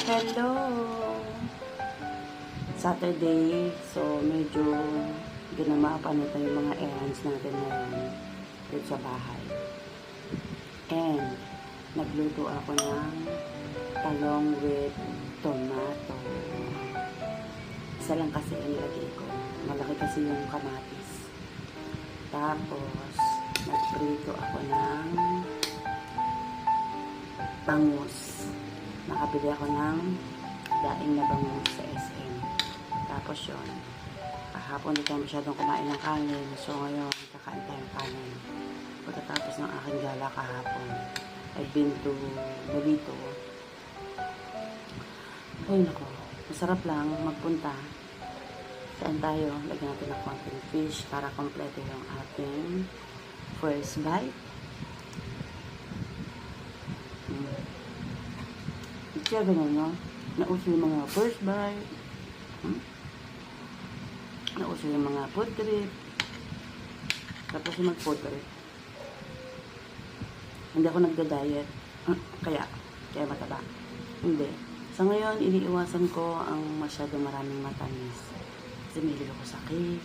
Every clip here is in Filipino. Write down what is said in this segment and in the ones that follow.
Hello! Saturday, so medyo ginama pa nito yung mga errands natin ngayon dito sa bahay. And nagluto ako ng talong with tomato. Isa lang kasi ang nilagay ko. Malaki kasi yung kamatis. Tapos, nagprito ako ng bangus. Nakabili ako ng daing na bangus sa SM. Tapos yun, kahapon hindi tayo masyadong kumain ng kanin. So ngayon, kakain tayo ng kanin. Pagkatapos ng aking gala kahapon, I've been to Molito. Ay nako, masarap lang magpunta. Saan tayo? Lagyan natin ng konting fish para kompleto yung ating first bite. Kaya ganun, no? Nauso yung mga first bite. Nauso yung mga food trip. Tapos yung mag-food trip. Hindi ako nagda-diet. Kaya mataba. Hindi. Sa ngayon, iniiwasan ko ang masyadong maraming matamis. Kasi may ako sa cake,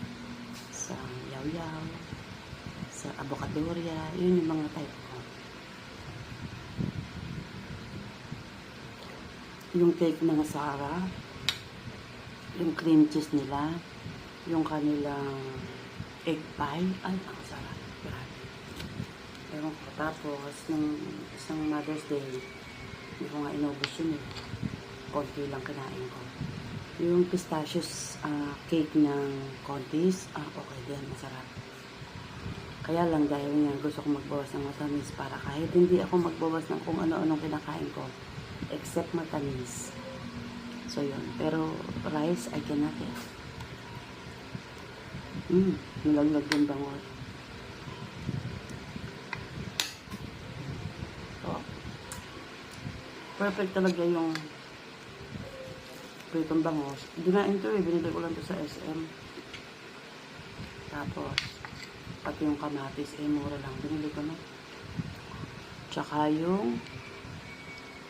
sa yaw-yaw, sa avocadoria. Yun yung mga type ko. Yung cake ng Sara, yung cream cheese nila, yung kanilang egg pie, ay, ang sarap. Grabe. Ewan ko. Tapos, nung isang Mother's Day, hindi ko nga inubos yun eh. Konti lang kinain ko. Yung pistachios cake ng Contis, okay din, masarap. Kaya lang dahil nga gusto ko magbawas ng matamis para kahit hindi ako magbawas ng kung ano-anong kinakain ko, except matamis. So yun. Pero rice, I cannot eat. Nilaglag yung bangus. So, perfect talaga yung pritong bangus. Dinain to eh. Binili ko lang to sa SM. Tapos, pati yung kamatis, mura lang. Binili ko na. Tsaka yung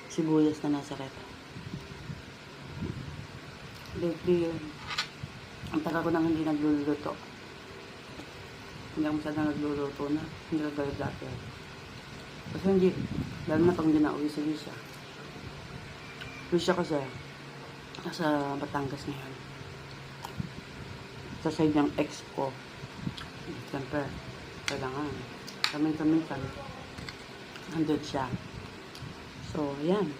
sibuyas na nasa rep. Lately, ang taga ko nang hindi nagluluto. Hindi ako masyadong nagluluto na. Hindi ka gaya dati. Kasi hindi, lalo na pag hindi na uwi sa Lisha. Lisha kasi, nasa Batangas ngayon. Sa side ng ex ko. Siyempre, kailangan. Kaminsan-minsan, nandun siya. So, yan.